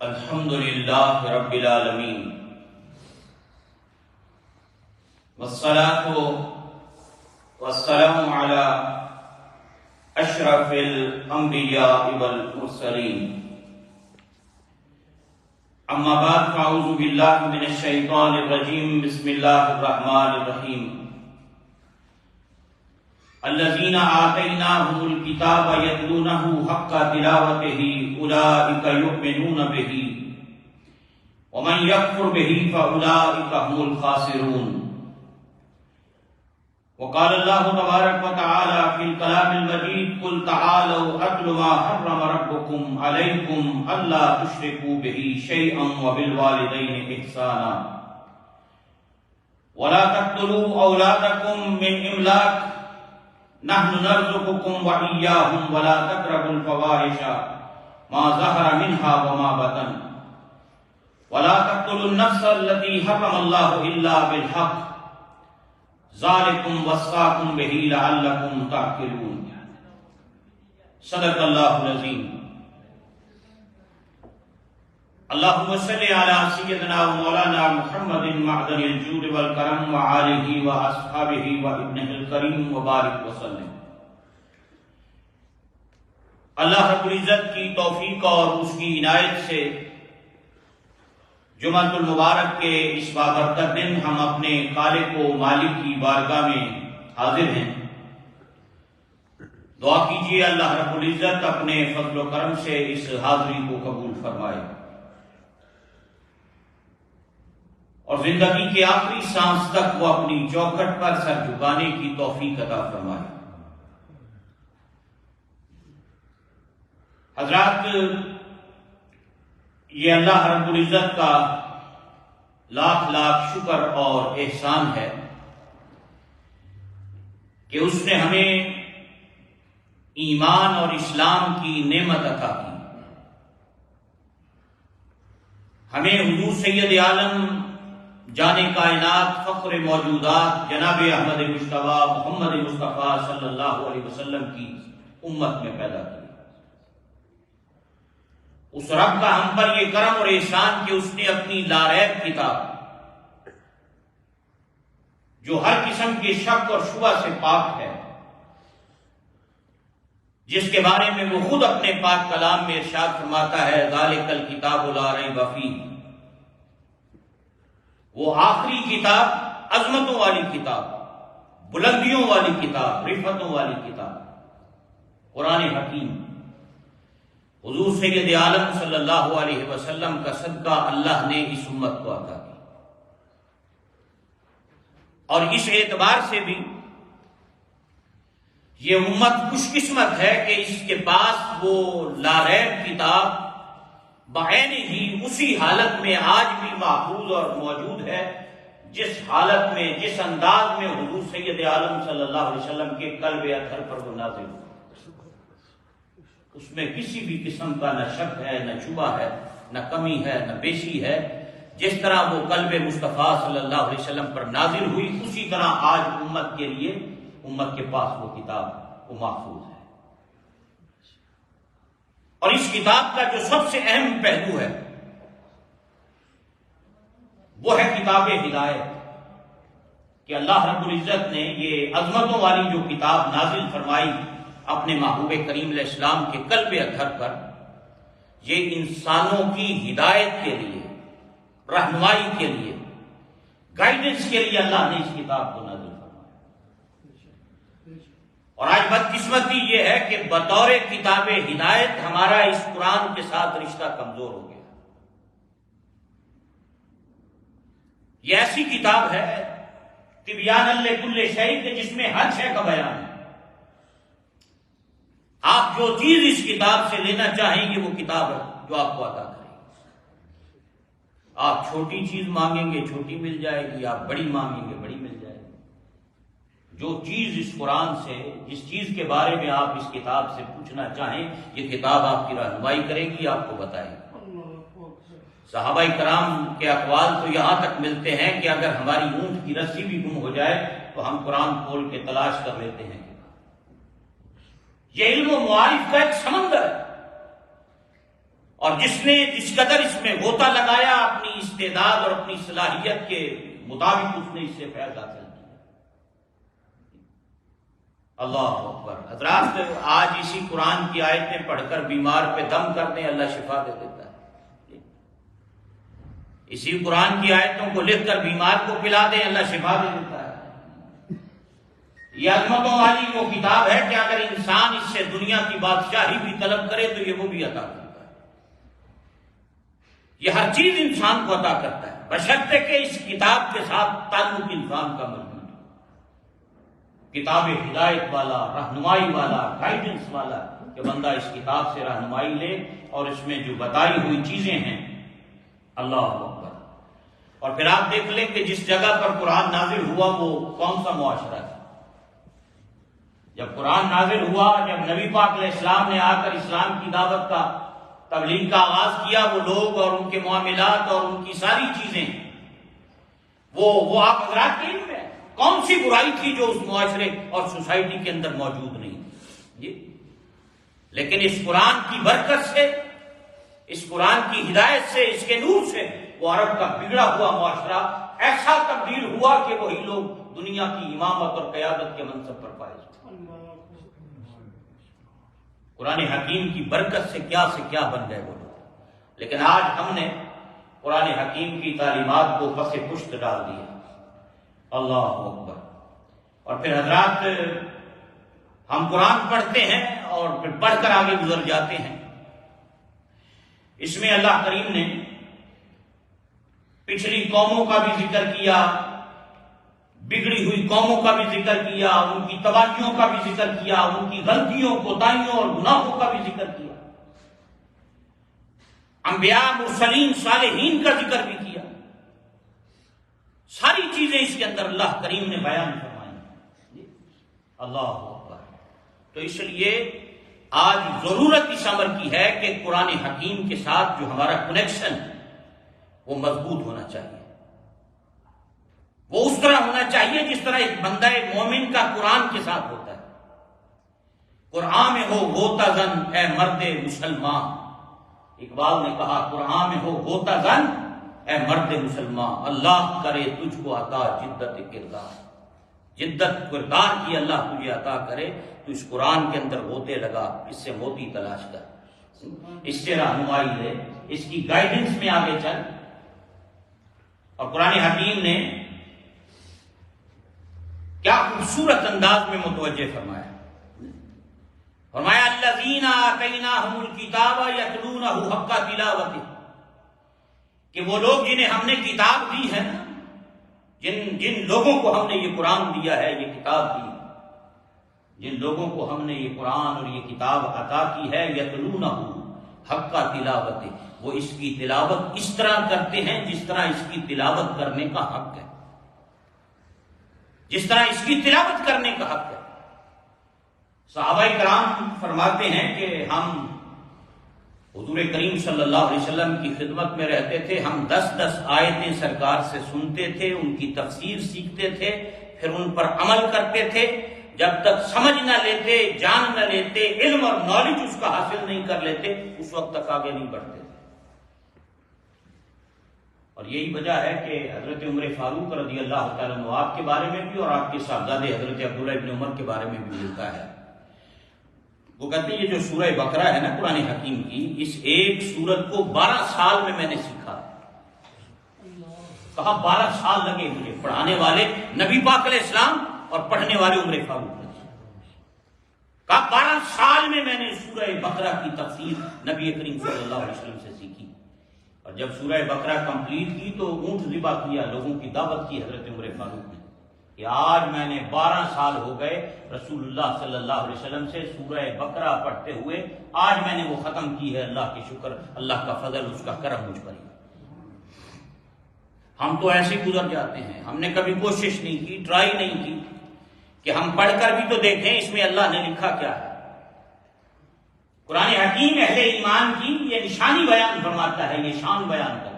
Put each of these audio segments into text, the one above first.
الحمد للہ رب العالمین والصلاة والسلام علی اشرف الانبیاء والمرسلین اما بعد فاعوذ باللہ من الشیطان الرجیم بسم اللہ الرحمن الرحیم الذین آتیناہم الکتاب یتلونہ حق تلاوتہ اولئک یؤمنون بہ ومن یکفر بہ فاولئک هم الخاسرون وقال اللہ تبارک وتعالی فی الکلام المجید قل تعالوا اتل ما حرم ربکم علیکم الا تشرکوا بہ شیئا وبالوالدین احسانا ولا تقتلوا اولادکم من املاق نحن نرزقكم وإياهم ولا تقربوا الفواحش ما ظهر منها وما بطن ولا تقتلوا النفس التي حرم الله إلا بالحق ذلكم وصاكم به لعلكم تعقلون صدق الله العظيم اللهم صل على سيدنا ومولانا محمد معدن الجود والكرم وآله وأصحابه وابنه الكريم وبارك وسلم۔ اللہ رب العزت کی توفیق اور اس کی عنایت سے جمعۃ المبارک کے اس بابرکت دن ہم اپنے خالق و مالک کی بارگاہ میں حاضر ہیں۔ دعا کیجیے اللہ رب العزت اپنے فضل و کرم سے اس حاضری کو قبول فرمائے اور زندگی کے آخری سانس تک وہ اپنی چوکھٹ پر سر جھکانے کی توفیق عطا فرمائے۔ حضرات، یہ اللہ رب العزت کا لاکھ لاکھ شکر اور احسان ہے کہ اس نے ہمیں ایمان اور اسلام کی نعمت عطا کی، ہمیں حضور سید عالم جان کائنات فخر موجودات جناب احمد مجتبیٰ محمد مصطفیٰ صلی اللہ علیہ وسلم کی امت میں پیدا کیا۔ اس رب کا ہم پر یہ کرم اور احسان کہ اس نے اپنی لاریب کتاب جو ہر قسم کے شک اور شبہ سے پاک ہے، جس کے بارے میں وہ خود اپنے پاک کلام میں ارشاد فرماتا ہے ذالک الکتاب لا ریب فیہ، وہ آخری کتاب، عظمتوں والی کتاب، بلندیوں والی کتاب، رفعتوں والی کتاب قرآن حکیم، حضور سید عالم صلی اللہ علیہ وسلم کا صدقہ اللہ نے اس امت کو عطا کی۔ اور اس اعتبار سے بھی یہ امت خوش قسمت ہے کہ اس کے پاس وہ لاریب کتاب بعین ہی اسی حالت میں آج بھی محفوظ اور موجود ہے جس حالت میں، جس انداز میں حضور سید عالم صلی اللہ علیہ وسلم کے قلب اطہر پر وہ نازل ہوا۔ اس میں کسی بھی قسم کا نہ شک ہے، نہ شبہ ہے، نہ کمی ہے، نہ بیشی ہے۔ جس طرح وہ قلب مصطفیٰ صلی اللہ علیہ وسلم پر نازل ہوئی، اسی طرح آج امت کے لیے، امت کے پاس وہ کتاب وہ محفوظ ہے۔ اور اس کتاب کا جو سب سے اہم پہلو ہے وہ ہے کتاب ہدایت، کہ اللہ رب العزت نے یہ عظمتوں والی جو کتاب نازل فرمائی اپنے محبوب کریم علیہ السلام کے قلب اطہر پر، یہ انسانوں کی ہدایت کے لیے، رہنمائی کے لیے، گائیڈنس کے لیے اللہ نے اس کتاب کو نازل فرمایا۔ اور آج بدقسمتی یہ ہے کہ بطور کتاب ہدایت ہمارا اس قرآن کے ساتھ رشتہ کمزور ہو گیا۔ یہ ایسی کتاب ہے تبیان لکل شیء کہ جس میں ہر شے کا بیان ہے۔ آپ جو چیز اس کتاب سے لینا چاہیں گے وہ کتاب ہے جو آپ کو عطا کرے گی۔ آپ چھوٹی چیز مانگیں گے چھوٹی مل جائے گی، آپ بڑی مانگیں گے بڑی مل جائے گی۔ جو چیز اس قرآن سے، جس چیز کے بارے میں آپ اس کتاب سے پوچھنا چاہیں، یہ کتاب آپ کی رہنمائی کرے گی، آپ کو بتائے گی۔ صحابہ کرام کے اقوال تو یہاں تک ملتے ہیں کہ اگر ہماری اونٹ کی رسی بھی گم ہو جائے تو ہم قرآن کھول کے تلاش کر لیتے ہیں۔ یہ علم و معارف کا ایک سمندر ہے۔ اور جس نے جس قدر اس میں غوطہ لگایا اپنی استعداد اور اپنی صلاحیت کے مطابق اس نے اس سے فیض حاصل کیا۔ اللہ اکبر۔ حضرات آج اسی قرآن کی آیتیں پڑھ کر بیمار پہ دم کر دیں، اللہ شفا دے دیتا ہے۔ اسی قرآن کی آیتوں کو لکھ کر بیمار کو پلا دیں، اللہ شفا دے دیتا ہے۔ یہ عظمتوں والی وہ کتاب ہے کہ اگر انسان اس سے دنیا کی بادشاہی بھی طلب کرے تو یہ وہ بھی عطا کرتا ہے۔ یہ ہر چیز انسان کو عطا کرتا ہے، بشرطے کہ اس کتاب کے ساتھ تعلق انسان کا مضبوط ہو۔ کتاب ہدایت والا، رہنمائی والا، گائیڈنس والا، کہ بندہ اس کتاب سے رہنمائی لے اور اس میں جو بتائی ہوئی چیزیں ہیں، اللہ اکبر۔ اور پھر آپ دیکھ لیں کہ جس جگہ پر قرآن نازل ہوا وہ کون سا معاشرہ تھا۔ جب قرآن نازل ہوا، جب نبی پاک علیہ السلام نے آ کر اسلام کی دعوت کا تبلیغ کا آغاز کیا، وہ لوگ اور ان کے معاملات اور ان کی ساری چیزیں وہ آپ حضرات کے علم میں کون سی برائی تھی جو اس معاشرے اور سوسائٹی کے اندر موجود نہیں تھی؟ لیکن اس قرآن کی برکت سے، اس قرآن کی ہدایت سے، اس کے نور سے وہ عرب کا بگڑا ہوا معاشرہ ایسا تبدیل ہوا کہ وہی لوگ دنیا کی امامت اور قیادت کے منصب پر فائز ہوئے۔ قرآن حکیم کی برکت سے کیا بن گئے وہ لوگ۔ لیکن آج ہم نے قرآن حکیم کی تعلیمات کو پس پشت ڈال دیا، اللہ اکبر۔ اور پھر حضرات ہم قرآن پڑھتے ہیں اور پھر پڑھ کر آگے گزر جاتے ہیں۔ اس میں اللہ کریم نے پچھلی قوموں کا بھی ذکر کیا، بگڑی ہوئی قوموں کا بھی ذکر کیا، ان کی تباہیوں کا بھی ذکر کیا، ان کی غلطیوں، کوتاہیوں اور گناہوں کا بھی ذکر کیا، انبیاء، مرسلین، صالحین کا ذکر بھی کیا۔ ساری چیزیں اس کے اندر اللہ کریم نے بیان فرمائی، اللہ اکبر۔ تو اس لیے آج ضرورت اس امر کی ہے کہ قرآن حکیم کے ساتھ جو ہمارا کنیکشن وہ مضبوط ہونا چاہیے، وہ اس طرح ہونا چاہیے جس طرح ایک بندہ مومن کا قرآن کے ساتھ ہوتا ہے۔ قرآن میں ہو غوطہ زن اے مرد مسلمان، اقبال نے کہا قرآن میں ہو غوطہ زن اے مرد مسلمان، اللہ کرے تجھ کو عطا جدت کردار، جدت کردار کی اللہ تجھے عطا کرے، تو اس قرآن کے اندر غوطے لگا، اس سے موتی تلاش کر، اس سے رہنمائی لے، اس کی گائیڈنس میں آگے چل۔ اور قرآن حکیم نے کیا خوبصورت انداز میں متوجہ فرمایا الذین آتیناہم الکتاب یتلونہ حق تلاوتہ، کہ وہ لوگ جنہیں ہم نے کتاب دی ہے نا، جن لوگوں کو ہم نے یہ قرآن دیا ہے، یہ کتاب دی، جن لوگوں کو ہم نے یہ قرآن اور یہ کتاب عطا کی ہے، یتلونہ حق تلاوتہ، وہ اس کی تلاوت اس طرح کرتے ہیں جس طرح اس کی تلاوت کرنے کا حق ہے، جس طرح اس کی تلاوت کرنے کا حق ہے۔ صحابہ کرام فرماتے ہیں کہ ہم حضور کریم صلی اللہ علیہ وسلم کی خدمت میں رہتے تھے، ہم 10 آیتیں سرکار سے سنتے تھے، ان کی تفسیر سیکھتے تھے، پھر ان پر عمل کرتے تھے، جب تک سمجھ نہ لیتے، جان نہ لیتے، علم اور نالج اس کا حاصل نہیں کر لیتے، اس وقت تک آگے نہیں بڑھتے تھے۔ اور یہی وجہ ہے کہ حضرت عمر فاروق رضی اللہ تعالیٰ عنہ آپ کے بارے میں بھی اور آپ کے صاحبزادے حضرت عبداللہ ابن عمر کے بارے میں بھی ملتا ہے، وہ کہتے ہیں یہ جو سورہ بقرہ ہے نا قرآن حکیم کی، اس ایک سورت کو 12 سال میں نے سیکھا۔ کہا 12 سال لگے مجھے، پڑھانے والے نبی پاک علیہ السلام اور پڑھنے والے عمر فاروق نے، کہا 12 سال میں نے سورہ بقرہ کی تفسیر نبی کریم صلی اللہ علیہ وسلم سے سیکھی۔ اور جب سورہ بقرہ کمپلیٹ کی تو اونٹ ذبح کیا، لوگوں کی دعوت کی حضرت عمر فاروق نے کہ آج میں نے 12 سال ہو گئے رسول اللہ صلی اللہ علیہ وسلم سے سورہ بقرہ پڑھتے ہوئے، آج میں نے وہ ختم کی ہے، اللہ کی شکر، اللہ کا فضل، اس کا کرم مجھ پر ہی۔ ہم تو ایسے گزر جاتے ہیں، ہم نے کبھی کوشش نہیں کی، ٹرائی نہیں کی کہ ہم پڑھ کر بھی تو دیکھیں اس میں اللہ نے لکھا کیا ہے۔ قرآن حکیم اہل ایمان کی یہ نشانی بیان فرماتا ہے، یہ شان بیان کرتا ہے۔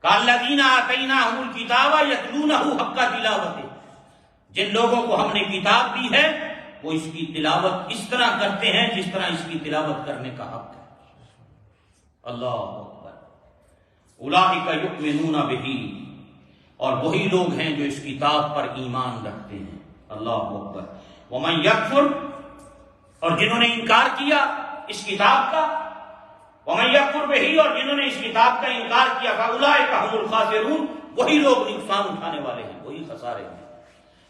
الذین آتیناہم الکتاب یتلونہ حق تلاوتہ، جن لوگوں کو ہم نے کتاب دی ہے وہ اس کی تلاوت اس طرح کرتے ہیں جس طرح اس کی تلاوت کرنے کا حق ہے۔ اللہ اکبر۔ اولئک یؤمنون بہ، اور وہی لوگ ہیں جو اس کتاب پر ایمان رکھتے ہیں۔ اللہ اکبر۔ ومن یکفر، اور جنہوں نے انکار کیا اس کتاب کا، ومن یکفر بہ، اور جنہوں نے اس کتاب کا انکار کیا، فاولئک هم الخاسرون، وہی لوگ نقصان اٹھانے والے ہیں، وہی خسارے ہیں۔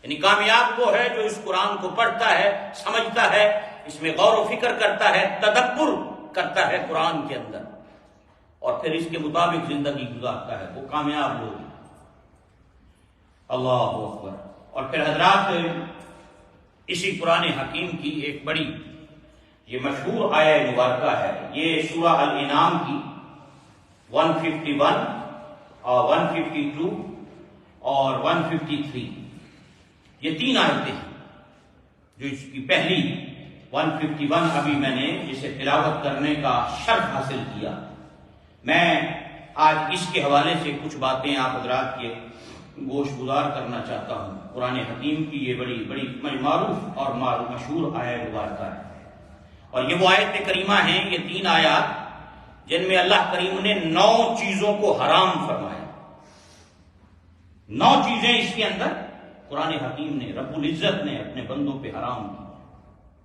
یعنی کامیاب وہ ہے جو اس قرآن کو پڑھتا ہے، سمجھتا ہے، اس میں غور و فکر کرتا ہے، تدبر کرتا ہے قرآن کے اندر، اور پھر اس کے مطابق زندگی گزارتا ہے، وہ کامیاب لوگ ہیں۔ اللہ اکبر۔ اور پھر حضرات اسی قرآن حکیم کی ایک بڑی یہ مشہور آیہ مبارکہ ہے، یہ سورہ الانعام کی 151 اور 152 اور 153، یہ 3 آیتیں ہیں جو اس کی پہلی 151 ابھی میں نے جسے تلاوت کرنے کا شرف حاصل کیا۔ میں آج اس کے حوالے سے کچھ باتیں آپ حضرات کے گوش گزار کرنا چاہتا ہوں۔ قرآن حکیم کی یہ بڑی معروف اور مشہور آیہ مبارکہ ہے، اور یہ وہ آیت کریمہ ہیں، یہ 3 آیات جن میں اللہ کریم نے 9 چیزوں کو حرام فرمایا۔ 9 چیزیں اس کے اندر قرآن حکیم نے، رب العزت نے اپنے بندوں پہ حرام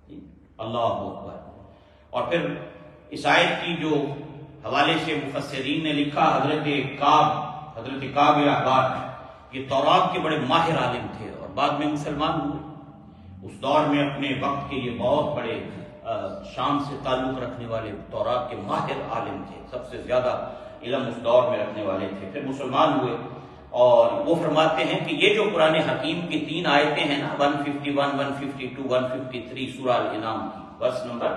کی۔ اللہ اکبر۔ اور پھر اس آیت کی جو حوالے سے مفسرین نے لکھا، حضرت کعب احبار، یہ تورات کے بڑے ماہر عالم تھے اور بعد میں مسلمان ہوئے۔ اس دور میں اپنے وقت کے یہ بہت بڑے شام سے تعلق رکھنے والے تورات کے ماہر عالم تھے، سب سے زیادہ علم اس دور میں رکھنے والے تھے، پھر مسلمان ہوئے۔ اور وہ فرماتے ہیں کہ یہ جو قرآن حکیم کی 3 آیتیں ہیں نا، 151 152 153 سورہ الانعام کی ورس نمبر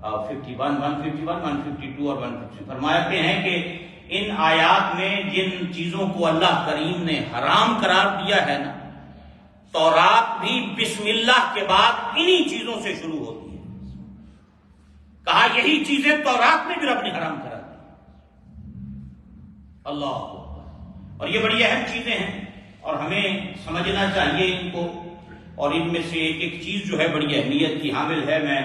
51 151 152 اور 153، فرماتے ہیں کہ ان آیات میں جن چیزوں کو اللہ کریم نے حرام قرار دیا ہے نا، تورات بھی بسم اللہ کے بعد انہی چیزوں سے شروع ہوتی ہے۔ کہا یہی چیزیں تورات میں بھی رب نے حرام کرا دی۔ اللہ اکبر۔ اور یہ بڑی اہم چیزیں ہیں اور ہمیں سمجھنا چاہیے ان کو، اور ان میں سے ایک چیز جو ہے بڑی اہمیت کی حامل ہے۔ میں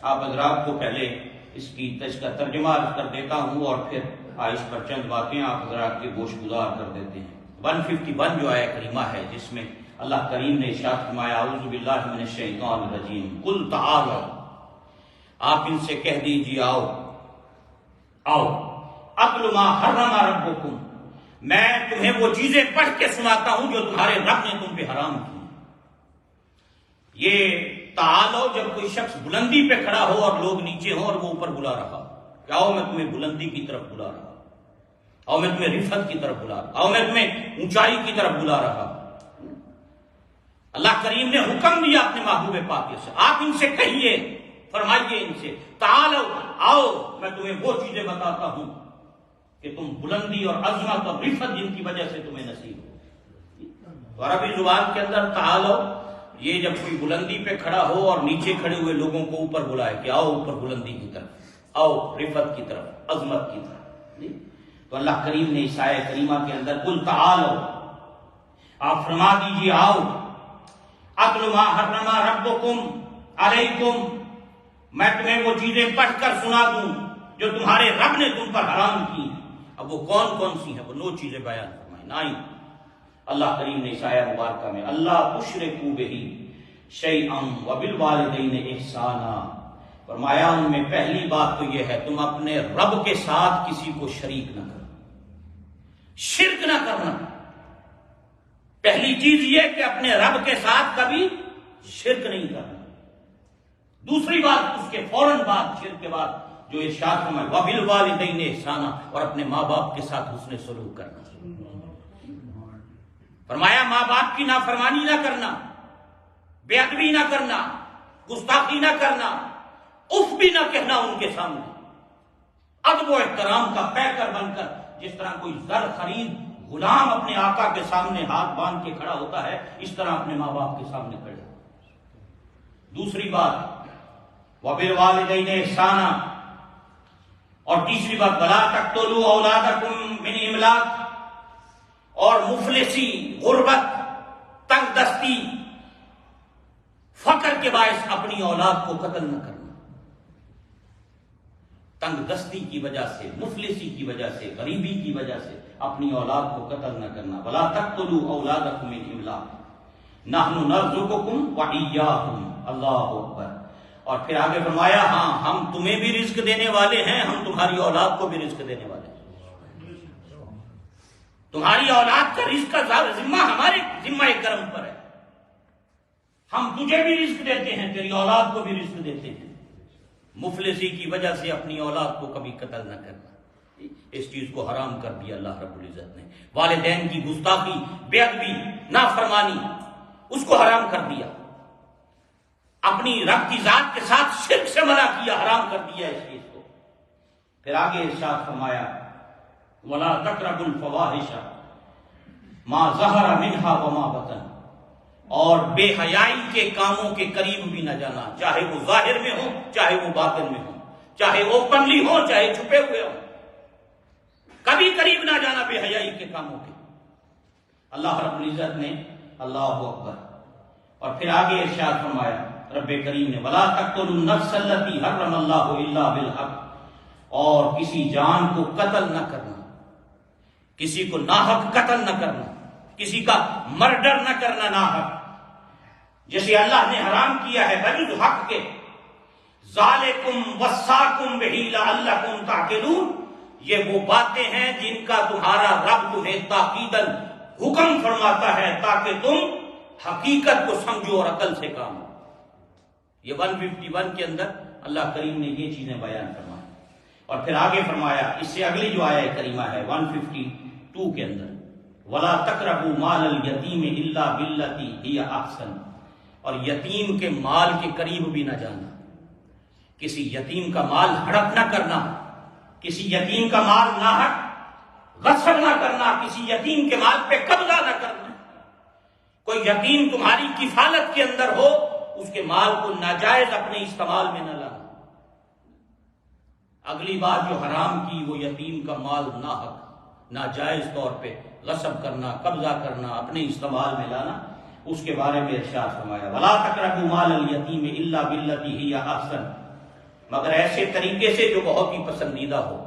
آپ حضرات کو پہلے اس کا ترجمہ کر دیتا ہوں اور پھر اس پر چند باتیں آپ حضرات کے گوش گزار کر دیتے ہیں۔ 151 جو آیہ کریمہ ہے، جس میں اللہ کریم نے ارشاد فرمایا، اعوذ باللہ من الشیطان الرجیم، قل تعالوا، آپ ان سے کہہ دیجیے آؤ اتل ما حرم ربکم، میں تمہیں وہ چیزیں پڑھ کے سناتا ہوں جو تمہارے رب نے تم پہ حرام کی۔ یہ تعالو جب کوئی شخص بلندی پہ کھڑا ہو اور لوگ نیچے ہوں اور وہ اوپر بلا رہا، کہ آؤ میں تمہیں بلندی کی طرف بلا رہا، آؤ میں تمہیں رفعت کی طرف بلا رہا، آؤ میں تمہیں اونچائی کی طرف بلا رہا۔ اللہ کریم نے حکم دیا اپنے محبوب پاک سے، آپ ان سے کہیے، فرمائیے ان سے، تعالو، آؤ میں تمہیں وہ چیزیں بتاتا ہوں کہ تم بلندی اور عظمت اور رفعت جن کی وجہ سے تمہیں نصیب ہو۔ تو عربی زبان کے اندر تعالو، یہ جب کوئی بلندی پہ کھڑا ہو اور نیچے کھڑے ہوئے لوگوں کو اوپر بلائے کہ آؤ اوپر بلندی کی طرف، آؤ رفعت کی طرف، عظمت کی طرف۔ تو اللہ کریم نے اس آیہ کریمہ کے اندر قل تعالو، آپ فرما دیجیے آؤ، اتل ما حرم ربکم علیکم، میں تمہیں وہ چیزیں پڑھ کر سنا دوں جو تمہارے رب نے تم پر حرام کی۔ اب وہ کون کون سی ہیں؟ وہ 9 چیزیں بیان فرمائیں۔ 9 اللہ کریم نے اس آیہ مبارکہ میں، اللہ تشرکوا بہ شیئا وبالوالدین احسانا، فرمایا ان میں پہلی بات تو یہ ہے تم اپنے رب کے ساتھ کسی کو شریک نہ کرنا، شرک نہ کرنا۔ پہلی چیز یہ کہ اپنے رب کے ساتھ کبھی شرک نہیں کرنا۔ دوسری بات، اس کے فوراً بعد، شرک کے بعد جو ارشاد فرمایا، وبالوالدین احسانا، اور اپنے ماں باپ کے ساتھ حسن سلوک کرنا۔ فرمایا ماں باپ کی نافرمانی نہ کرنا، بے ادبی نہ کرنا، گستاخی نہ کرنا، اف بھی نہ کہنا ان کے سامنے، ادب و احترام کا پیکر بن کر، جس طرح کوئی زر خرید غلام اپنے آقا کے سامنے ہاتھ باندھ کے کھڑا ہوتا ہے، اس طرح اپنے ماں باپ کے سامنے کھڑے۔ دوسری بات وبالوالدین احسانا، اور تیسری بات ولا تقتلوا اولادکم من املاق، اور مفلسی، غربت، تنگ دستی، فقر کے باعث اپنی اولاد کو قتل نہ کرنا۔ تنگ دستی کی وجہ سے، مفلسی کی وجہ سے، غریبی کی وجہ سے اپنی اولاد کو قتل نہ کرنا۔ ولا تقتلوا اولادکم من املاق نحن نرزقکم وإیاہم، اللہ اکبر۔ اور پھر آگے فرمایا ہاں ہم تمہیں بھی رزق دینے والے ہیں، ہم تمہاری اولاد کو بھی رزق دینے والے ہیں۔ تمہاری اولاد کا رزق کا ذمہ ہمارے ذمہ کرم پر ہے، ہم تجھے بھی رزق دیتے ہیں، تیری اولاد کو بھی رزق دیتے ہیں۔ مفلسی کی وجہ سے اپنی اولاد کو کبھی قتل نہ کرنا، اس چیز کو حرام کر دیا اللہ رب العزت نے۔ والدین کی گستاخی، بے ادبی، نافرمانی، اس کو حرام کر دیا۔ اپنی رب کی ذات کے ساتھ شرک سے منع کیا، حرام کر دیا اس چیز کو۔ پھر آگے ارشاد فرمایا وَلَا تَقْرَبُوا الْفَوَاحِشَ مَا ظَهَرَ مِنْهَا وَمَا بَطَنَ، اور بے حیائی کے کاموں کے قریب بھی نہ جانا، چاہے وہ ظاہر میں ہو چاہے وہ باطن میں ہو، چاہے اوپنلی ہو چاہے چھپے ہوئے ہو، کبھی قریب نہ جانا بے حیائی کے کاموں کے۔ اللہ رب العزت نے اللہ اکبر۔ اور پھر آگے ارشاد فرمایا رب کریم نے وَلَا تَقْتُلُوا النَّفْسَ الَّتِي حَرَّمَ اللَّهُ إِلَّا بِالْحَقِّ، اور کسی جان کو قتل نہ کرنا، کسی کو ناحق قتل نہ کرنا، کسی کا مرڈر نہ کرنا ناحق، جسے اللہ نے حرام کیا ہے بجز حق کے۔ ذالکم وصاکم بہ لعلکم تعقلون، یہ وہ باتیں ہیں جن کا تمہارا رب تمہیں تاکیداً حکم فرماتا ہے تاکہ تم حقیقت کو سمجھو اور عقل سے کام ہو۔ یہ 151 کے اندر اللہ کریم نے یہ چیزیں بیان فرمائی۔ اور پھر آگے فرمایا، اس سے اگلی جو آیہ کریمہ ہے 152 کے اندر وَلَا تَقْرَبُوا مَالَ الْيَتِيمِ إِلَّا بِالَّتِي هِيَ أَحْسَنُ، اور یتیم کے مال کے قریب بھی نہ جانا، کسی یتیم کا مال ہڑپ نہ کرنا، کسی یتیم کا مال ناحق غصب نہ کرنا، کسی یتیم کے مال پہ قبضہ نہ کرنا۔ کوئی یتیم تمہاری کفالت کے اندر ہو، اس کے مال کو ناجائز اپنے استعمال میں نہ لانا۔ اگلی بات جو حرام کی وہ یتیم کا مال ناحق ناجائز طور پہ غصب کرنا، قبضہ کرنا، اپنے استعمال میں لانا، اس کے بارے میں ارشاد فرمایا وَلَا تَقْرَبُوا مَالَ الْيَتِيمِ إِلَّا بِالَّتِي هِيَ أَحْسَنُ، مگر ایسے طریقے سے جو بہت ہی پسندیدہ ہو۔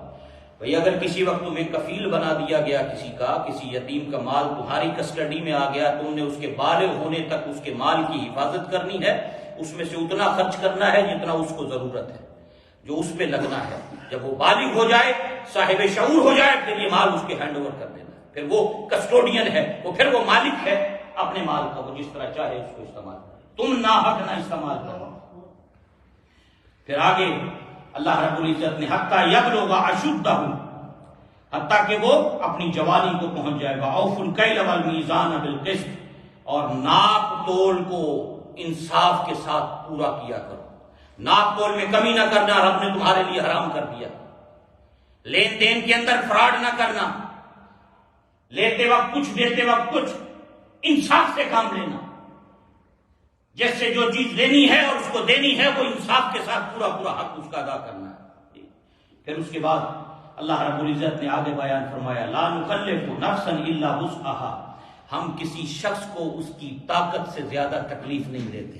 بھئی اگر کسی وقت تمہیں کفیل بنا دیا گیا کسی یتیم کا مال تمہاری کسٹڈی میں آ گیا، تم نے اس کے بالغ ہونے تک اس کے مال کی حفاظت کرنی ہے، اس میں سے اتنا خرچ کرنا ہے جتنا اس کو ضرورت ہے، جو اس پہ لگنا ہے۔ جب وہ بالغ ہو جائے، صاحب شعور ہو جائے، پھر یہ مال اس کے ہینڈ اوور کر دینا ہے، پھر وہ کسٹوڈین ہے، پھر وہ مالک ہے اپنے مال کا، وہ جس طرح چاہے اس کو استعمال کرے، تم ناحق نہ استعمال کرو۔ پھر آگے اللہ رب العزت نے حتیٰ یبلغ اشدہ، حتیٰ کہ وہ اپنی جوانی کو پہنچ جائے گا۔ اوفوا الکیل والمیزان بالقسط، اور ناپ تول کو انصاف کے ساتھ پورا کیا کرو، ناپ تول میں کمی نہ کرنا، رب نے تمہارے لیے حرام کر دیا۔ لین دین کے اندر فراڈ نہ کرنا، لیتے وقت کچھ دیتے وقت کچھ، انصاف سے کام لینا، جس سے جو چیز لینی ہے اور اس کو دینی ہے وہ انصاف کے ساتھ پورا حق اس کا ادا کرنا ہے۔ پھر اس کے بعد اللہ رب العزت نے آگے بیان فرمایا لا نکلف نفسا الا وسعها، ہم کسی شخص کو اس کی طاقت سے زیادہ تکلیف نہیں دیتے۔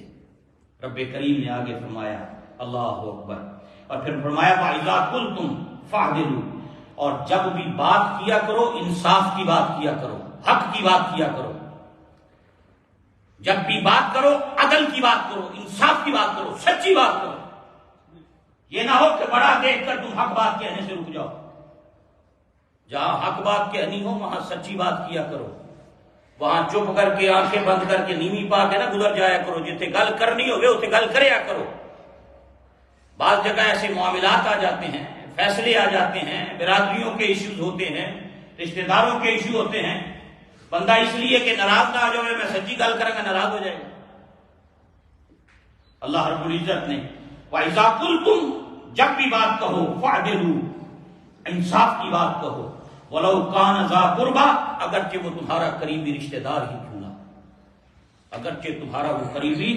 رب کریم نے آگے فرمایا اللہ اکبر، اور پھر فرمایا وَإِذَا قُلْتُمْ فَاعْدِلُوا، اور جب بھی بات کیا کرو انصاف کی بات کیا کرو، حق کی بات کیا کرو، جب بھی بات کرو عدل کی بات کرو، انصاف کی بات کرو، سچی بات کرو۔ یہ نہ ہو کہ بڑا دیکھ کر تم حق بات کہنے سے رک جاؤ، جہاں حق بات کہنی ہو وہاں سچی بات کیا کرو، وہاں چپ کر کے آنکھیں بند کر کے نیمی پا کے نہ گزر جایا کرو، جتنے گل کرنی ہوگی اتنے گل کریا کرو۔ بعض جگہ ایسے معاملات آ جاتے ہیں، فیصلے آ جاتے ہیں، برادریوں کے ایشوز ہوتے ہیں، رشتہ داروں کے ایشو ہوتے ہیں، بندہ اس لیے کہ ناراض نہ ہو جائے میں سچی گل کروں گا ناراض ہو جائے گا۔ اللہ رب العزت نے وَإِذَا قُلْتُمْ، جب بھی بات کہو فَاعْدِلُوا، انصاف کی بات کہو، وَلَوْ كَانَ ذَا قُرْبَىٰ، اگرچہ وہ تمہارا قریبی رشتہ دار ہی کیوں نہ ہو، اگرچہ تمہارا وہ قریبی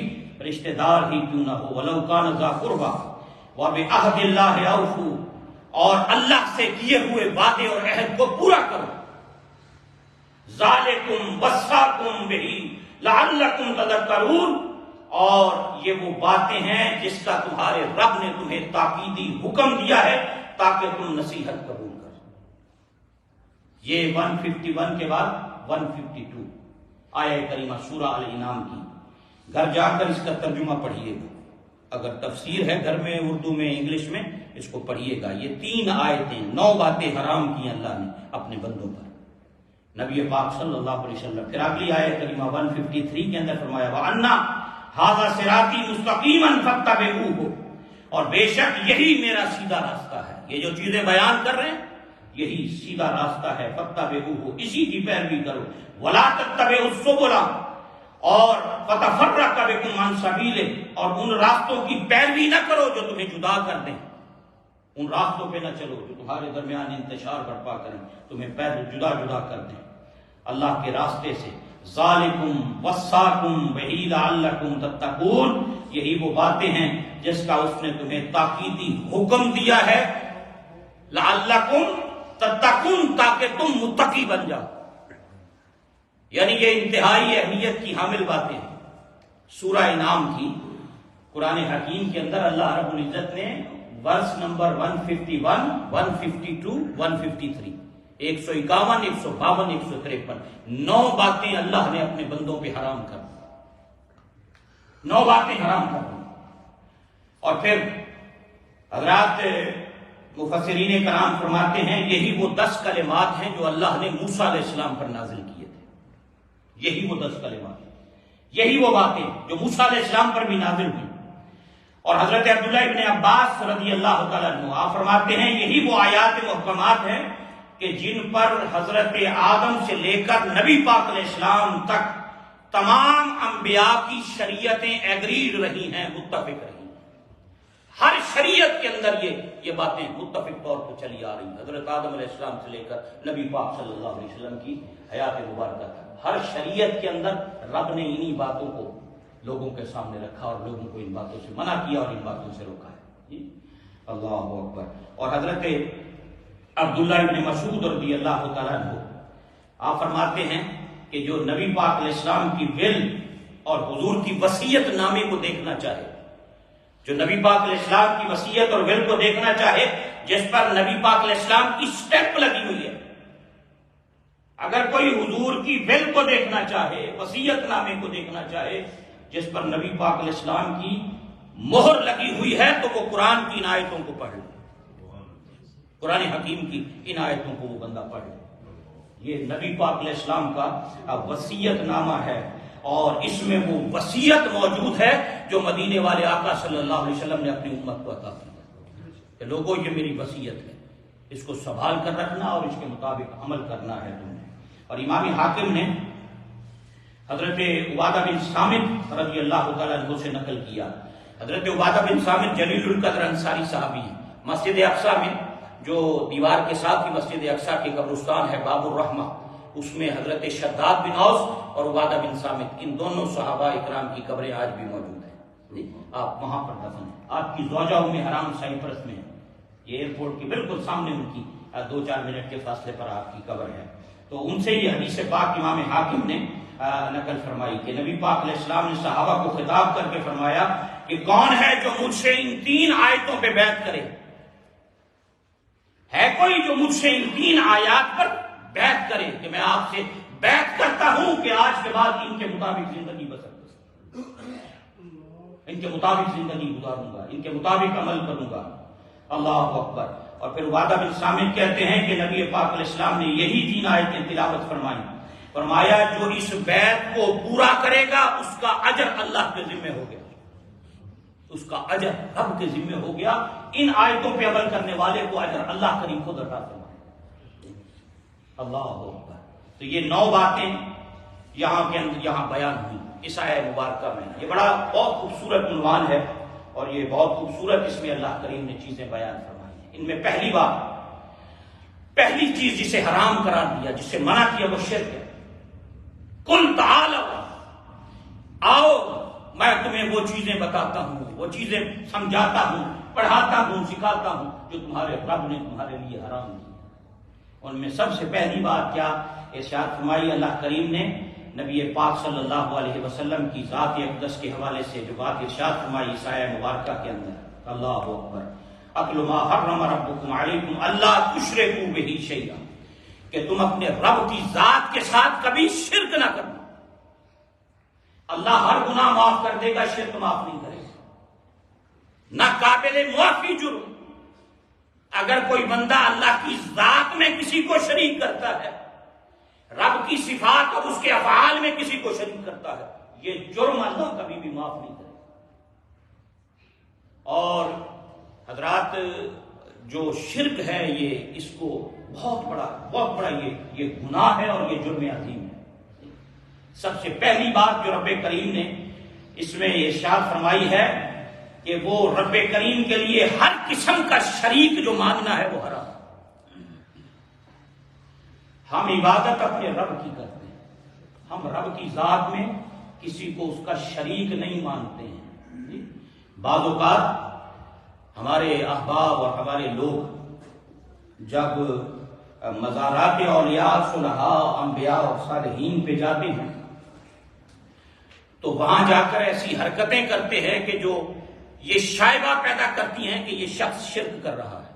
رشتہ دار ہی کیوں نہ ہو، وَلَوْ كَانَ ذَا قُرْبَىٰ وَبِعَهْدِ اللَّهِ أَوْفُوا، اور اللہ سے کیے ہوئے وعدے اور عہد کو پورا کرو۔ ذالکم وصاکم بہ لعلکم تذکرون، اور یہ وہ باتیں ہیں جس کا تمہارے رب نے تمہیں تاکیدی حکم دیا ہے تاکہ تم نصیحت قبول کر۔ یہ 151 کے بعد 152 آیہ کریمہ سورہ الانعام کی، گھر جا کر اس کا ترجمہ پڑھیے گا، اگر تفسیر ہے گھر میں اردو میں انگلش میں اس کو پڑھیے گا۔ یہ 3 آیتیں 9 باتیں حرام کی اللہ نے اپنے بندوں پر، نبی پاک صلی اللہ علیہ وسلم۔ پھر اگلی آیت کریمہ 153 کے اندر فرمایا وَأَنَّ هَذَا صِرَاطِي مُسْتَقِيمًا فَاتَّبِعُوهُ، اور بے شک یہی میرا سیدھا راستہ ہے۔ یہ جو چیزیں بیان کر رہے ہیں یہی سیدھا راستہ ہے، فَاتَّبِعُوهُ، اسی کی پیروی کرو۔ وَلَا تَتَّبِعُوا السُّبُلَ، اور فَتَفَرَّقَ بِكُمْ عَنْ سَبِيلِهِ، اور ان راستوں کی پیروی نہ کرو جو تمہیں جدا کر دیں، ان راستوں پہ نہ چلو جو تمہارے درمیان انتشار برپا کریں، تمہیں پیر جدا جدا کر دیں اللہ کے راستے سے۔ ذالکم وصاکم بہ لعلکم تتقون، یہی وہ باتیں ہیں جس کا اس نے تمہیں تاکیدی حکم دیا ہے، لعلکم تتقون، تاکہ تم متقی بن جاؤ۔ یعنی یہ انتہائی اہمیت کی حامل باتیں ہیں۔ سورہ انعام کی قرآن حکیم کے اندر اللہ رب العزت نے ورس نمبر 151 152 153 151 152 153 9 باتیں اللہ نے اپنے بندوں پہ حرام کر دی، 9 باتیں حرام کر دی۔ اور پھر حضرات مفسرین کرام فرماتے ہیں یہی وہ 10 کلمات ہیں جو اللہ نے موسیٰ علیہ السلام پر نازل کیے تھے، یہی وہ 10 کلمات ہیں، یہی وہ باتیں جو موسیٰ علیہ السلام پر بھی نازل ہوئی۔ اور حضرت عبداللہ ابن عباس رضی اللہ تعالیٰ عنہ آپ فرماتے ہیں یہی وہ آیات محکمات ہیں کہ جن پر حضرت آدم سے لے کر نبی پاک علیہ السلام تک تمام انبیاء کی شریعتیں ایگریڈ رہی ہیں، متفق رہی ہیں۔ ہر شریعت کے اندر یہ باتیں متفق طور پر چلی آ رہی ہیں، حضرت آدم علیہ السلام سے لے کر نبی پاک صلی اللہ علیہ وسلم کی حیات مبارکہ تک ہر شریعت کے اندر رب نے انہی باتوں کو لوگوں کے سامنے رکھا اور لوگوں کو ان باتوں سے منع کیا اور ان باتوں سے روکا ہے۔ اللہ اکبر۔ اور حضرت عبداللہ ابن مسعود رضی اللہ تعالیٰ عنہ آپ فرماتے ہیں کہ جو نبی پاک علیہ السلام کی ول اور حضور کی وصیت نامے کو دیکھنا چاہے، جو نبی پاک علیہ السلام کی وصیت اور ول کو دیکھنا چاہے جس پر نبی پاک علیہ السلام کی سٹیمپ لگی ہوئی ہے، اگر کوئی حضور کی ول کو دیکھنا چاہے، وصیت نامے کو دیکھنا چاہے جس پر نبی پاک علیہ السلام کی مہر لگی ہوئی ہے، تو وہ قرآن کی ان آیتوں کو پڑھ لے، قرآن حکیم کی ان آیتوں کو وہ بندہ پڑھ لے۔ یہ نبی پاک علیہ السلام کا وصیت نامہ ہے، اور اس میں وہ وصیت موجود ہے جو مدینے والے آقا صلی اللہ علیہ وسلم نے اپنی امت کو عطا کی کہ لوگوں یہ میری وصیت ہے، اس کو سنبھال کر رکھنا اور اس کے مطابق عمل کرنا ہے تم نے۔ اور امام حاکم نے حضرت عبادہ بن صامت رضی اللہ تعالیٰ عنہ سے نقل کیا، حضرت عبادہ بن صامت جلیل القدر انصاری صحابی ہیں، مسجد اقصیٰ میں جو دیوار کے ساتھ ہی مسجد اقصیٰ کے قبرستان ہے باب الرحمہ، اس میں حضرت شداد بن اوس اور عبادہ بن صامت ان دونوں صحابہ اکرام کی قبریں آج بھی موجود ہیں، آپ وہاں پر دفن ہیں۔ آپ کی زوجہ ام حرام سائپرس میں، یہ ایئرپورٹ کے بالکل سامنے ان کی 2-4 منٹ کے فاصلے پر آپ کی قبر ہے۔ تو ان سے یہ حدیث پاک امام حاکم نے نقل فرمائی کہ نبی پاک علیہ السلام نے صحابہ کو خطاب کر کے فرمایا کہ کون ہے جو مجھ سے ان 3 آیتوں پہ بیعت کرے؟ ہے کوئی جو مجھ سے ان 3 آیات پر بیعت کرے کہ میں آپ سے بیعت کرتا ہوں کہ آج کے بعد ان کے مطابق زندگی بسر کروں، ان کے مطابق زندگی گزاروں گا، ان کے مطابق عمل کروں گا۔ اللہ اکبر۔ اور پھر عبادہ بن صامت کہتے ہیں کہ نبی پاک علیہ السلام نے یہی 3 آیتیں تلاوت فرمائی، فرمایا جو اس بیعت کو پورا کرے گا اس کا اجر اللہ کے ذمہ ہو گیا، اس کا اجر رب کے ذمہ ہو گیا، ان آیتوں پہ عمل کرنے والے کو اجر اللہ کریم خود عطا فرمائے۔ اللہ اکبر۔ تو یہ 9 باتیں یہاں کے اندر یہاں بیان ہوئی اس آیہ مبارکہ میں۔ یہ بڑا بہت خوبصورت عنوان ہے اور یہ بہت خوبصورت اس میں اللہ کریم نے چیزیں بیان فرمائی ہیں۔ ان میں پہلی بات، پہلی چیز جسے حرام قرار دیا، جسے منع کیا، وہ شرک ہے۔ قل تعالوا، آؤ میں تمہیں وہ چیزیں بتاتا ہوں، وہ چیزیں سمجھاتا ہوں، پڑھاتا ہوں، سکھاتا ہوں جو تمہارے رب نے تمہارے لیے حرام کی۔ ان میں سب سے پہلی بات کیا ارشاد فرمائی اللہ کریم نے نبی پاک صلی اللہ علیہ وسلم کی ذات اقدس کے حوالے سے جو بات ارشاد فرمائی اس آیہ مبارکہ کے اندر، اللہ اکبر، اکل ما حرم ربکم علیکم اللہ تشرکوا بہ شیئا، کہ تم اپنے رب کی ذات کے ساتھ کبھی شرک نہ کرنا۔ اللہ ہر گناہ معاف کر دے گا، شرک معاف نہیں کرے گا، نہ قابل معافی جرم۔ اگر کوئی بندہ اللہ کی ذات میں کسی کو شریک کرتا ہے، رب کی صفات اور اس کے افعال میں کسی کو شریک کرتا ہے، یہ جرم اللہ کبھی بھی معاف نہیں کرے گا۔ اور حضرات جو شرک ہے یہ اس کو بہت بڑا یہ گناہ ہے اور یہ جرم عظیم ہے۔ سب سے پہلی بات جو رب کریم نے اس میں ارشاد فرمائی ہے کہ وہ رب کریم کے لیے ہر قسم کا شریک جو ماننا ہے وہ حرام۔ ہم عبادت اپنے رب کی کرتے ہیں، ہم رب کی ذات میں کسی کو اس کا شریک نہیں مانتے ہیں۔ بعض اوقات ہمارے احباب اور ہمارے لوگ جب مزارات اولیاء، صلحاء، انبیاء اور صالحین پہ جاتے ہیں تو وہاں جا کر ایسی حرکتیں کرتے ہیں کہ جو یہ شائبہ پیدا کرتی ہیں کہ یہ شخص شرک کر رہا ہے۔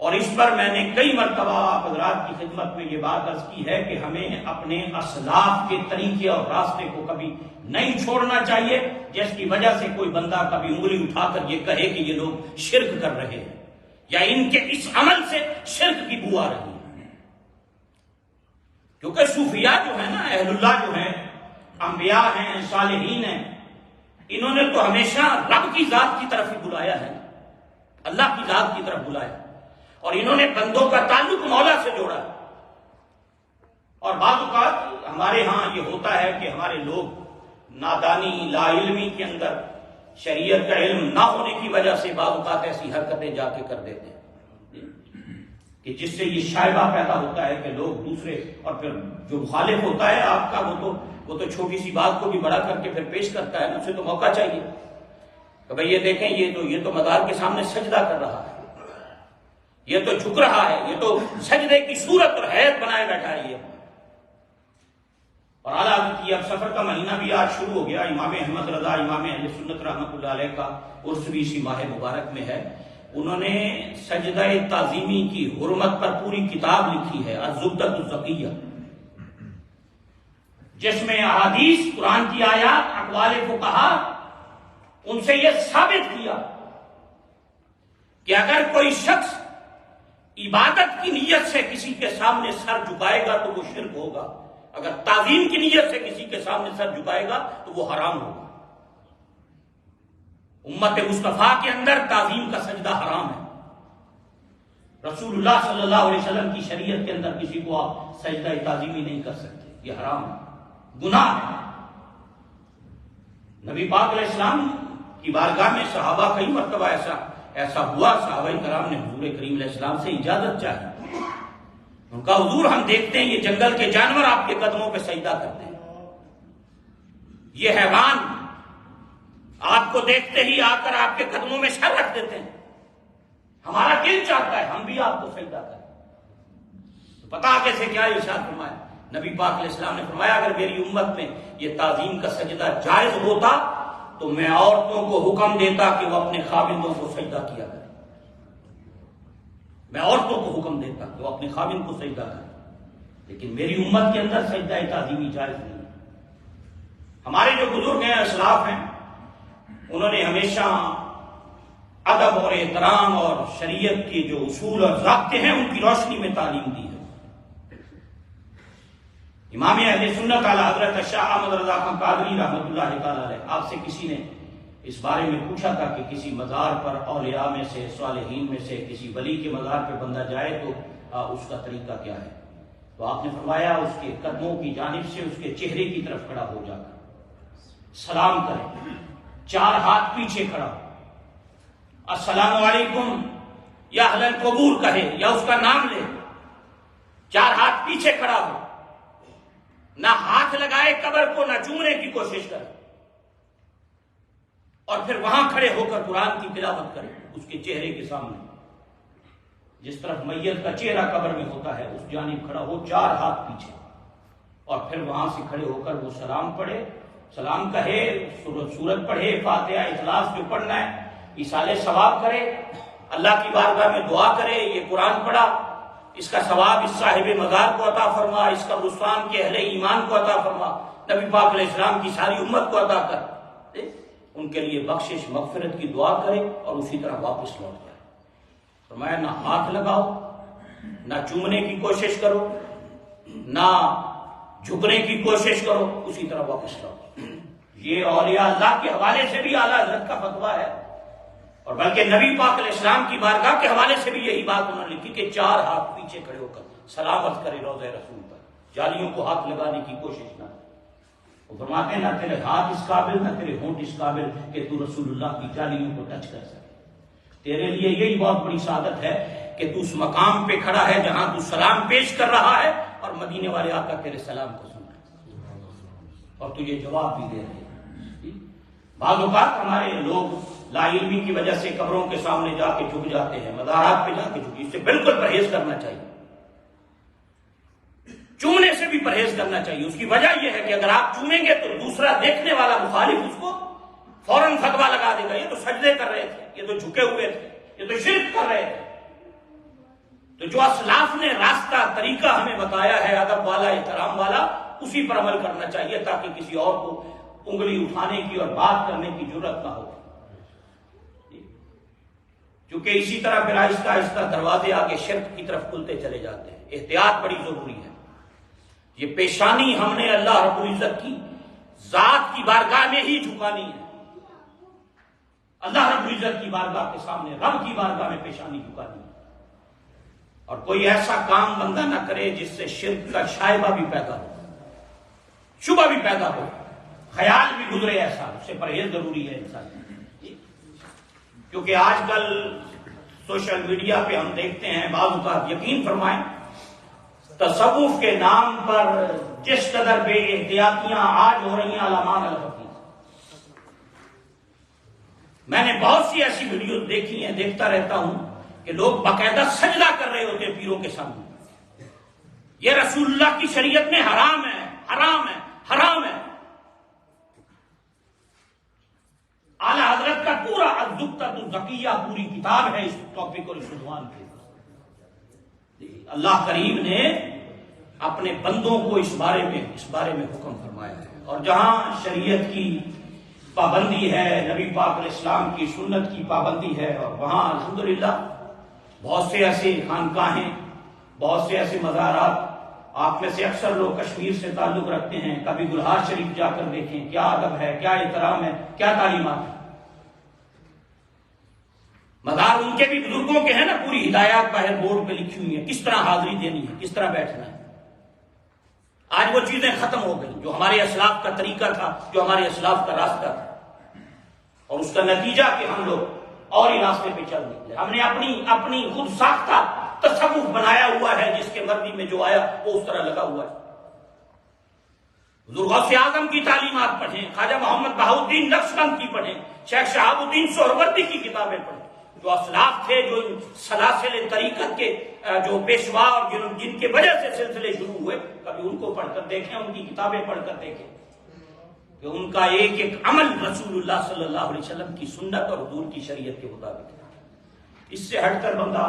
اور اس پر میں نے کئی مرتبہ آپ حضرات کی خدمت میں یہ بات عرض کی ہے کہ ہمیں اپنے اسلاف کے طریقے اور راستے کو کبھی نہیں چھوڑنا چاہیے، جس کی وجہ سے کوئی بندہ کبھی انگلی اٹھا کر یہ کہے کہ یہ لوگ شرک کر رہے ہیں یا ان کے اس عمل سے شرک کی بو آ رہی ہے۔ کیونکہ صوفیاء جو ہیں نا، اہل اللہ جو ہیں، انبیاء ہیں، صالحین ہیں، انہوں نے تو ہمیشہ رب کی ذات کی طرف ہی بلایا ہے، اللہ کی ذات کی طرف بلایا، اور انہوں نے بندوں کا تعلق مولا سے جوڑا۔ اور بعض اوقات ہمارے ہاں یہ ہوتا ہے کہ ہمارے لوگ نادانی، لا علمی کے اندر شریعت کا علم نہ ہونے کی وجہ سے بعض اوقات ایسی حرکتیں جا کے کر دیتے ہیں کہ جس سے یہ شائبہ پیدا ہوتا ہے کہ لوگ دوسرے، اور پھر جو مخالف ہوتا ہے آپ کا وہ تو چھوٹی سی بات کو بھی بڑا کر کے پھر پیش کرتا ہے نا، اسے تو موقع چاہیے کہ بھئی یہ دیکھیں یہ تو مزار کے سامنے سجدہ کر رہا ہے، یہ تو جھک رہا ہے، یہ تو سجدے کی صورت اور حیت بنائے بیٹھا ہے یہ۔ اور اعلیٰ کی اب سفر کا مہینہ بھی آج شروع ہو گیا، امام احمد رضا امام اہل سنت رحمۃ اللہ علیہ کا عرس بھی اسی ماہ مبارک میں ہے۔ انہوں نے سجدہ تعظیمی کی حرمت پر پوری کتاب لکھی ہے، الزبدۃ الزکیہ، جس میں احادیث، قرآن کی آیات، اقوال فقہا، ان سے یہ ثابت کیا کہ اگر کوئی شخص عبادت کی نیت سے کسی کے سامنے سر جھکائے گا تو وہ شرک ہوگا، اگر تعظیم کی نیت سے کسی کے سامنے سر جھکائے گا تو وہ حرام ہوگا۔ امت مصطفیٰ کے اندر تعظیم کا سجدہ حرام ہے۔ رسول اللہ صلی اللہ علیہ وسلم کی شریعت کے اندر کسی کو آپ سجدہ تعظیمی نہیں کر سکتے، یہ حرام ہے، گناہ ہے۔ نبی پاک علیہ السلام کی بارگاہ میں صحابہ کئی مرتبہ ایسا ہوا، صحابہ کرام نے حضور کریم علیہ السلام سے اجازت چاہی، ان کا حضور ہم دیکھتے ہیں یہ جنگل کے جانور آپ کے قدموں پہ سجدہ کرتے ہیں، یہ حیوان آپ کو دیکھتے ہی آ کر آپ کے قدموں میں سر رکھ دیتے ہیں، ہمارا دل چاہتا ہے ہم بھی آپ کو سجدہ کریں۔ تو پتا کیسے کیا ارشاد فرمایا نبی پاک علیہ السلام نے فرمایا اگر میری امت میں یہ تعظیم کا سجدہ جائز ہوتا تو میں عورتوں کو حکم دیتا کہ وہ اپنے خاوندوں کو سجدہ کیا کریں، میں عورتوں کو حکم دیتا کہ وہ اپنے خاوند کو سجدہ کریں، لیکن میری امت کے اندر سجدہ تعظیمی جائز نہیں ہے۔ ہمارے جو بزرگ ہیں، اسلاف ہیں، انہوں نے ہمیشہ ادب اور احترام اور شریعت کے جو اصول اور ضابطے ہیں ان کی روشنی میں تعلیم دی ہے۔ امام اہل سنت اعلی حضرت شاہ احمد رضا خان قادری رحمۃ اللہ تعالی علیہ، آپ سے کسی نے اس بارے میں پوچھا تھا کہ کسی مزار پر اولیاء میں سے، صالحین میں سے کسی ولی کے مزار پہ بندہ جائے تو اس کا طریقہ کیا ہے؟ تو آپ نے فرمایا اس کے قدموں کی جانب سے اس کے چہرے کی طرف کھڑا ہو جا کر سلام کرے، 4 ہاتھ پیچھے کھڑا ہو، السلام علیکم یا اہل القبور کہے یا اس کا نام لے، 4 ہاتھ پیچھے کھڑا ہو، نہ ہاتھ لگائے قبر کو، نہ چومنے کی کوشش کرے، اور پھر وہاں کھڑے ہو کر قرآن کی تلاوت کرے اس کے چہرے کے سامنے، جس طرف میت کا چہرہ قبر میں ہوتا ہے اس جانب کھڑا ہو، 4 ہاتھ پیچھے، اور پھر وہاں سے کھڑے ہو کر وہ سلام پڑھے، سلام کہے، سورت پڑھے، فاتحہ اخلاص جو پڑھنا ہے، ایصال ثواب کرے، اللہ کی بارگاہ میں دعا کرے، یہ قرآن پڑھا، اس کا ثواب اس صاحب مزار کو عطا فرما، اس کا قبرستان کے اہل ایمان کو عطا فرما، نبی پاک علیہ السلام کی ساری امت کو عطا کر، ان کے لیے بخشش مغفرت کی دعا کرے اور اسی طرح واپس لوٹ جائے۔ فرمایا نہ ہاتھ لگاؤ، نہ چومنے کی کوشش کرو، نہ جھکنے کی کوشش کرو، اسی طرح واپس لوٹ۔ یہ اولیاء اللہ کے حوالے سے بھی اعلیٰ حضرت کا فتویٰ ہے، اور بلکہ نبی پاک علیہ السلام کی بارگاہ کے حوالے سے بھی یہی بات انہوں نے لکھی کہ 4 ہاتھ پیچھے کھڑے ہو کر سلامت کرے روضہ رسول پر، جالیوں کو ہاتھ لگانے کی کوشش نہ۔ وہ فرماتے ہیں نہ تیرے ہاتھ اس قابل، نہ تیرے ہونٹ اس قابل کہ تو رسول اللہ کی جالیوں کو ٹچ کر سکے۔ تیرے لیے یہی بہت بڑی سعادت ہے کہ تو اس مقام پہ کھڑا ہے جہاں تو سلام پیش کر رہا ہے اور مدینے والے آقا تیرے سلام کو سن رہے ہیں اور تجھے جواب بھی دے رہے ہیں۔ بعض اوقات ہمارے لوگ لا علمی کی وجہ سے قبروں کے سامنے جا کے جھک جاتے ہیں، مزارات پہ جا کے جھک، اس سے بالکل پرہیز کرنا چاہیے، چومنے سے بھی پرہیز کرنا چاہیے۔ اس کی وجہ یہ ہے کہ اگر آپ چومیں گے تو دوسرا دیکھنے والا مخالف اس کو فوراً فتویٰ لگا دے گا، یہ تو سجدے کر رہے تھے، یہ تو جھکے ہوئے تھے، یہ تو شرک کر رہے تھے۔ تو جو اسلاف نے راستہ طریقہ ہمیں بتایا ہے ادب والا، احترام والا، اسی پر عمل کرنا چاہیے تاکہ کسی اور کو انگلی اٹھانے کی اور بات کرنے کی جرت نہ ہو۔ کیونکہ اسی طرح پھر آہستہ آہستہ دروازے آگے شرک کی طرف کھلتے چلے جاتے ہیں۔ احتیاط بڑی ضروری ہے۔ یہ پیشانی ہم نے اللہ رب العزت کی ذات کی بارگاہ میں ہی جھکانی ہے۔ اللہ رب العزت کی بارگاہ کے سامنے، رب کی بارگاہ میں پیشانی جھکانی ہے، اور کوئی ایسا کام بندہ نہ کرے جس سے شرک کا شائبہ بھی پیدا ہو، شبہ بھی پیدا ہو، خیال بھی گزرے ایسا، اس سے پرہیز ضروری ہے انسان۔ کیونکہ آج کل سوشل میڈیا پہ ہم دیکھتے ہیں، بعض اوقات یقین فرمائیں تصوف کے نام پر جس قدر بے احتیاطیاں آج ہو رہی ہیں علمان الحقیق، میں نے بہت سی ایسی ویڈیوز دیکھی ہیں، دیکھتا رہتا ہوں کہ لوگ باقاعدہ سجدہ کر رہے ہوتے ہیں پیروں کے سامنے۔ یہ رسول اللہ کی شریعت میں حرام ہے، حرام ہے، حرام ہے۔ اعلیٰ حضرت کا پورا الزبدۃ الزکیہ پوری کتاب ہے اس ٹاپک اور اس عنوان پہ۔ اللہ کریم نے اپنے بندوں کو اس بارے میں حکم فرمایا ہے، اور جہاں شریعت کی پابندی ہے، نبی پاک علیہ السلام کی سنت کی پابندی ہے، اور وہاں الحمدللہ بہت سے ایسے خانقاہیں، بہت سے ایسے مزارات، آپ میں سے اکثر لوگ کشمیر سے تعلق رکھتے ہیں، کبھی گلہار شریف جا کر دیکھیں، کیا ادب ہے، کیا احترام ہے، کیا تعلیمات ہے۔ مزار ان کے بھی بزرگوں کے ہیں نا، پوری ہدایات باہر بورڈ پہ لکھی ہوئی ہیں، کس طرح حاضری دینی ہے، کس طرح بیٹھنا ہے۔ آج وہ چیزیں ختم ہو گئی جو ہمارے اسلاف کا طریقہ تھا، جو ہمارے اسلاف کا راستہ تھا، اور اس کا نتیجہ کہ ہم لوگ اور ہی راستے پہ چل نکلے۔ ہم نے اپنی خود ساختہ تصوف بنایا ہوا ہے، جس کے مرضی میں جو آیا وہ اس طرح لگا ہوا ہے۔ حضور غوث اعظم کی تعلیمات پڑھیں، خواجہ محمد بہاؤالدین نقشبند کی پڑھیں، شیخ شہاب الدین سہروردی کی کتابیں پڑھیں۔ جو اسلاف تھے، جو سلاسل طریقت کے جو پیشوا اور جن کے وجہ سے سلسلے شروع ہوئے، کبھی ان کو پڑھ کر دیکھیں، ان کی کتابیں پڑھ کر دیکھیں کہ ان کا ایک ایک عمل رسول اللہ صلی اللہ علیہ وسلم کی سنت اور حضور کی شریعت کے مطابق ہے۔ اس سے ہٹ کر بندہ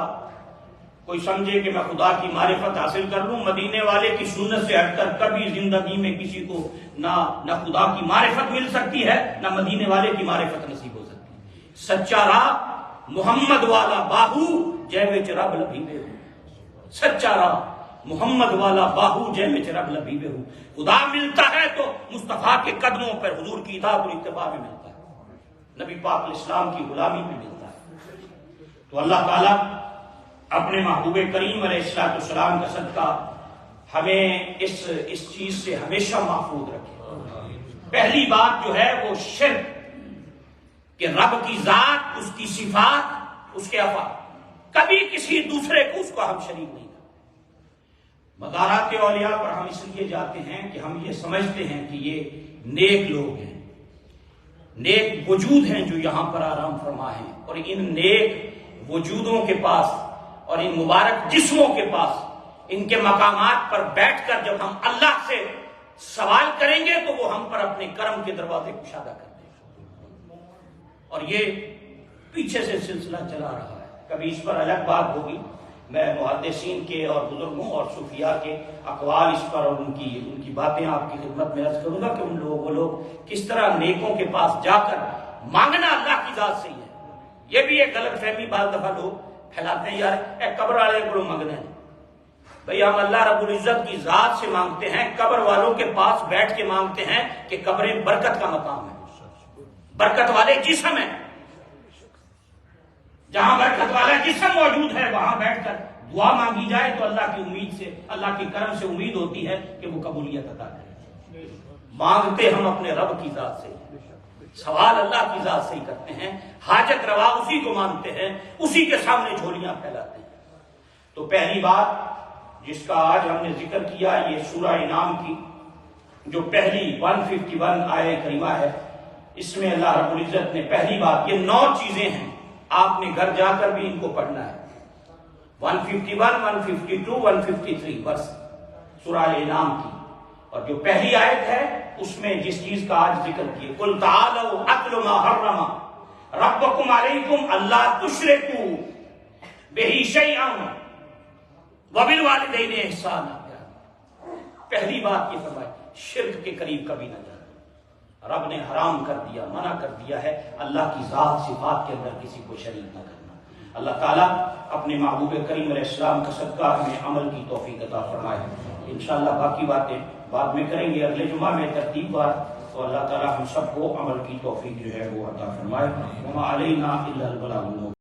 کوئی سمجھے کہ میں خدا کی معرفت حاصل کر لوں، مدینے والے کی سنت سے ہٹ کر کبھی زندگی میں کسی کو نہ خدا کی معرفت مل سکتی ہے، نہ مدینے والے کی معرفت نصیب ہو سکتی ہے۔ سچا راہ محمد والا باہو جے وچ رب لبھیوے ہو، سچا راہ محمد والا باہو جے وچ رب لبھیوے ہو۔ خدا ملتا ہے تو مصطفیٰ کے قدموں پر، حضور کی اطاعت اور اتباع میں ملتا ہے، نبی پاک علیہ السلام کی غلامی میں ملتا ہے۔ تو اللہ تعالیٰ اپنے محبوب کریم علیہ السلام کا صدقہ ہمیں اس چیز سے ہمیشہ محفوظ رکھے۔ پہلی بات جو ہے وہ شرک، کہ رب کی ذات، اس کی صفات، اس کے افعال، کبھی کسی دوسرے کو اس کو ہم شریک نہیں کرتے۔ مزارات اولیاء پر ہم اس لیے جاتے ہیں کہ ہم یہ سمجھتے ہیں کہ یہ نیک لوگ ہیں، نیک وجود ہیں جو یہاں پر آرام فرما ہیں، اور ان نیک وجودوں کے پاس اور ان مبارک جسموں کے پاس، ان کے مقامات پر بیٹھ کر جب ہم اللہ سے سوال کریں گے تو وہ ہم پر اپنے کرم کے دروازے کشادہ کریں گے۔ اور یہ پیچھے سے سلسلہ چلا رہا ہے. کبھی اس پر الگ بات ہوگی، میں محدثین کے اور بزرگوں اور صوفیاء کے اقوال اس پر اور ان کی باتیں آپ کی خدمت میں عرض کروں گا کہ وہ لوگ کس طرح نیکوں کے پاس جا کر مانگنا اللہ کی ذات سے ہی ہے. یہ بھی ایک غلط فہمی بعض دفعہ لوگ پھیلاتے ہیں، یار اے قبر والے کو مانگنا ہے. بھئی ہم اللہ رب العزت کی ذات سے مانگتے ہیں، قبر والوں کے پاس بیٹھ کے مانگتے ہیں کہ قبریں برکت کا مقام ہے، برکت والے جسم ہیں. جہاں برکت والا جسم موجود ہے وہاں بیٹھ کر دعا مانگی جائے تو اللہ کی امید سے، اللہ کے کرم سے امید ہوتی ہے کہ وہ قبولیت عطا کرے. مانگتے ہم اپنے رب کی ذات سے، سوال اللہ کی ذات سے ہی کرتے ہیں، حاجت روا اسی کو مانتے ہیں، اسی کے سامنے جھولیاں پھیلاتے ہیں. تو پہلی بات جس کا آج ہم نے ذکر کیا، یہ سورہ انعام کی جو پہلی 151 آیہ کریمہ ہے، اس میں اللہ رب العزت نے پہلی بات، یہ 9 چیزیں ہیں، آپ نے گھر جا کر بھی ان کو پڑھنا ہے. 151 152 153 ورس سورہ انعام کی، اور جو پہلی آیت ہے اس میں جس چیز کا آج ذکر کیے، قُلْ تَعَالَوْا أَتْلُ مَا حَرَّمَ رَبُّكُمْ عَلَيْكُمْ أَلَّا تُشْرِكُوا بِهِ شَيْئًا وَبِالْوَالِدَيْنِ إِحْسَانًا. پہلی بات یہ فرمائی، شرک کے قریب کبھی نہ جانا. رب نے حرام کر دیا، منع کر دیا ہے اللہ کی ذات صفات کے اندر کسی کو شریک نہ کرنا. اللہ تعالیٰ اپنے محبوب کریم علیہ السلام کا صدقہ ہمیں عمل کی توفیق عطا فرمائے. انشاءاللہ باقی باتیں بعد میں کریں گے اگلے جمعہ میں ترتیب بار، تو اللہ تعالیٰ ہم سب کو عمل کی توفیق جو ہے وہ عطا فرمائے. وما علینا الا البلاغ المبین.